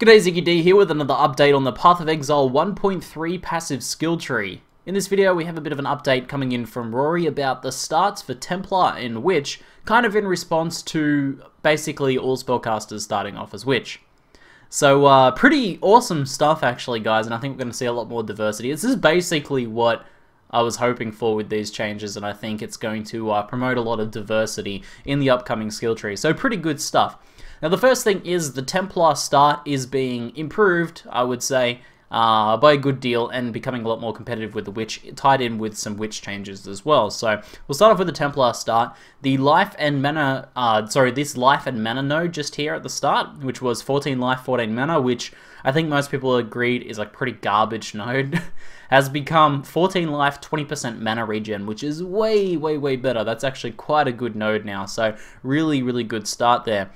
G'day, ZiggyD here with another update on the Path of Exile 1.3 passive skill tree. In this video we have a bit of an update coming in from Rory about the starts for Templar and Witch, kind of in response to basically all spellcasters starting off as Witch. So pretty awesome stuff actually, guys, and I think we're going to see a lot more diversity. This is basically what I was hoping for with these changes, and I think it's going to promote a lot of diversity in the upcoming skill tree. So pretty good stuff. Now the first thing is the Templar start is being improved, I would say, by a good deal, and becoming a lot more competitive with the Witch, tied in with some Witch changes as well. So we'll start off with the Templar start. The life and mana, this life and mana node just here at the start, which was 14 life, 14 mana, which I think most people agreed is like pretty garbage node, has become 14 life, 20% mana regen, which is way, way, way better. That's actually quite a good node now. So really, really good start there.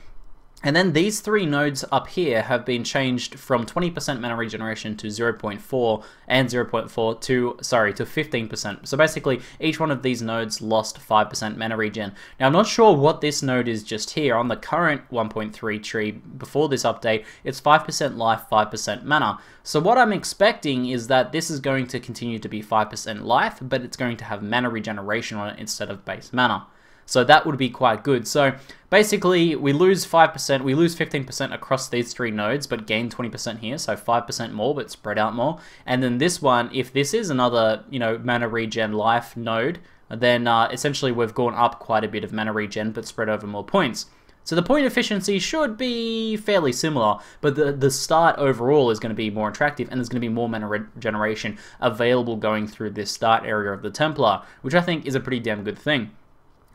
And then these three nodes up here have been changed from 20% mana regeneration to 0.4 and 0.4 to 15%. So basically, each one of these nodes lost 5% mana regen. Now, I'm not sure what this node is just here. On the current 1.3 tree, before this update, it's 5% life, 5% mana. So what I'm expecting is that this is going to continue to be 5% life, but it's going to have mana regeneration on it instead of base mana. So that would be quite good. So basically, we lose 5%, we lose 15% across these three nodes, but gain 20% here, so 5% more, but spread out more. And then this one, if this is another, mana regen life node, then essentially we've gone up quite a bit of mana regen, but spread over more points. So the point efficiency should be fairly similar, but the start overall is going to be more attractive, and there's going to be more mana regeneration available going through this start area of the Templar, which I think is a pretty damn good thing.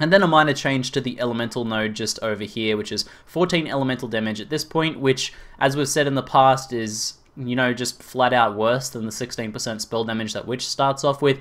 And then a minor change to the elemental node just over here, which is 14 elemental damage at this point, which, as we've said in the past, is, just flat out worse than the 16% spell damage that Witch starts off with,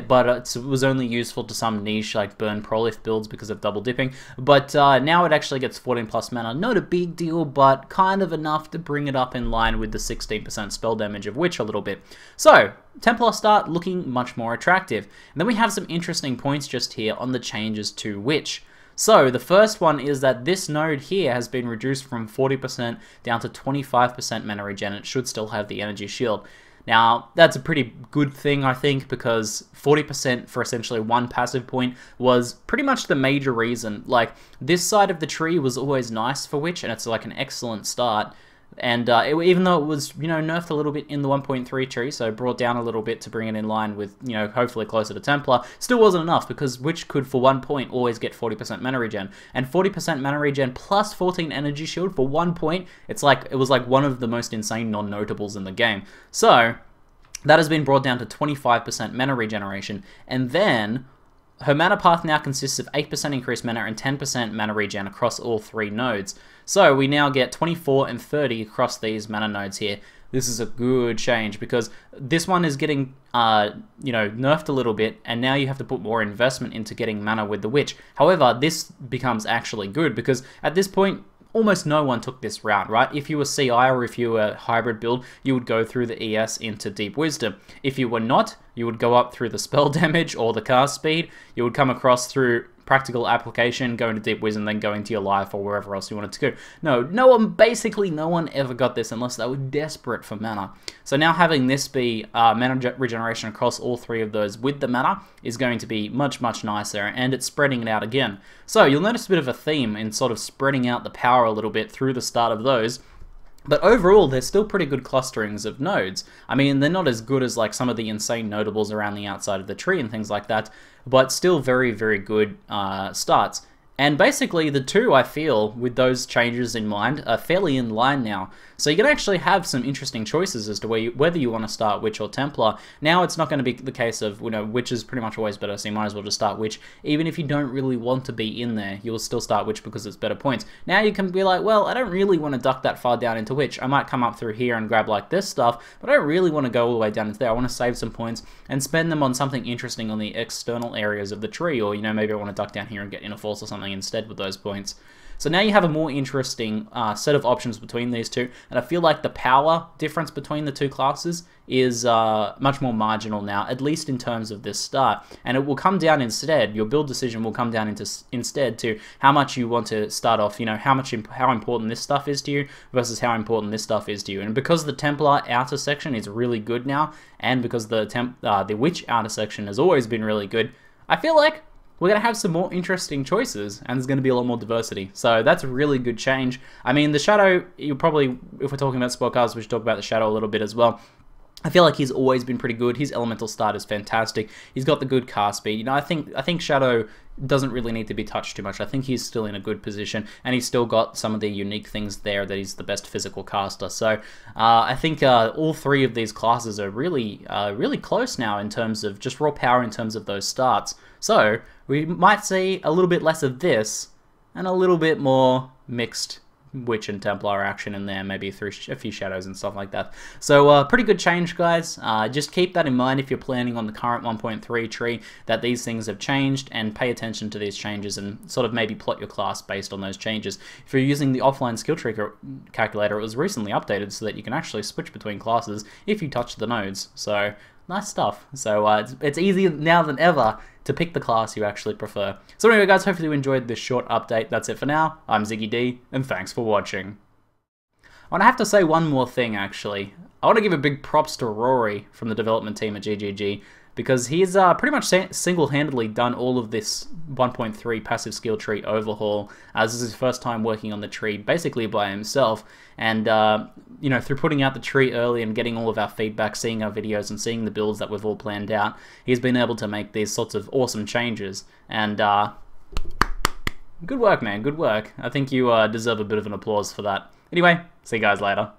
but it was only useful to some niche like burn prolif builds because of double dipping. But now it actually gets 14 plus mana. Not a big deal, but kind of enough to bring it up in line with the 16% spell damage of Witch a little bit. So Templar start looking much more attractive. And then we have some interesting points just here on the changes to Witch. So the first one is that this node here has been reduced from 40% down to 25% mana regen. It should still have the energy shield. Now, that's a pretty good thing, I think, because 40% for essentially one passive point was pretty much the major reason. Like, this side of the tree was always nice for Witch, and it's like an excellent start. And even though it was, nerfed a little bit in the 1.3 tree, so brought down a little bit to bring it in line with, hopefully closer to Templar, still wasn't enough, because Witch could, for 1 point, always get 40% mana regen. And 40% mana regen plus 14 energy shield for 1 point, it was like one of the most insane non-notables in the game. So that has been brought down to 25% mana regeneration, and then her mana path now consists of 8% increased mana and 10% mana regen across all three nodes. So we now get 24 and 30 across these mana nodes here. This is a good change because this one is getting, nerfed a little bit, and now you have to put more investment into getting mana with the Witch. However, this becomes actually good because at this point, almost no one took this route, right? If you were CI or if you were a hybrid build, you would go through the ES into Deep Wisdom. If you were not, you would go up through the spell damage or the cast speed. You would come across through practical application, go into Deep Wisdom, then go into your life or wherever else you wanted to go. Basically no one ever got this unless they were desperate for mana. So now having this be mana regeneration across all three of those with the mana is going to be much, much nicer, and it's spreading it out again. So you'll notice a bit of a theme in sort of spreading out the power a little bit through the start of those. But overall, they're still pretty good clusterings of nodes. I mean, they're not as good as like some of the insane notables around the outside of the tree and things like that, but still very, very good starts. And basically, the two, I feel, with those changes in mind, are fairly in line now. So you can actually have some interesting choices as to whether you want to start Witch or Templar. Now it's not going to be the case of, Witch is pretty much always better, so you might as well just start Witch. Even if you don't really want to be in there, you'll still start Witch because it's better points. Now you can be like, well, I don't really want to duck that far down into Witch. I might come up through here and grab like this stuff, but I don't really want to go all the way down into there. I want to save some points and spend them on something interesting on the external areas of the tree, or, maybe I want to duck down here and get Inner Force or something money instead with those points. So now you have a more interesting set of options between these two, and I feel like the power difference between the two classes is much more marginal now, at least in terms of this start. And it will come down instead, your build decision will come down instead to how much you want to start off, you know, how important this stuff is to you versus how important this stuff is to you. And because the Templar outer section is really good now, and because the Witch outer section has always been really good, I feel like we're going to have some more interesting choices, and there's going to be a lot more diversity. So that's a really good change. I mean, the Shadow, you probably, if we're talking about spellcasters, we should talk about the Shadow a little bit as well. I feel like he's always been pretty good. His elemental start is fantastic. He's got the good cast speed. You know, I think Shadow doesn't really need to be touched too much. I think he's still in a good position, and he's still got some of the unique things there that he's the best physical caster. So I think all three of these classes are really close now in terms of just raw power in terms of those starts. So we might see a little bit less of this and a little bit more mixed Witch and Templar action in there, maybe through a few shadows and stuff like that. So pretty good change, guys. Just keep that in mind if you're planning on the current 1.3 tree, that these things have changed, and pay attention to these changes and sort of maybe plot your class based on those changes. If you're using the offline skill tree calculator, it was recently updated so that you can actually switch between classes if you touch the nodes. So nice stuff. So it's easier now than ever to pick the class you actually prefer. So anyway, guys, hopefully you enjoyed this short update. That's it for now. I'm ZiggyD, and thanks for watching. I have to say one more thing, actually. I want to give a big props to Rory from the development team at ZiggyD, because he's pretty much single-handedly done all of this 1.3 passive skill tree overhaul, as this is his first time working on the tree basically by himself. And you know, through putting out the tree early and getting all of our feedback, seeing our videos and seeing the builds that we've all planned out, he's been able to make these sorts of awesome changes. And good work, man, good work. I think you deserve a bit of an applause for that. Anyway, see you guys later.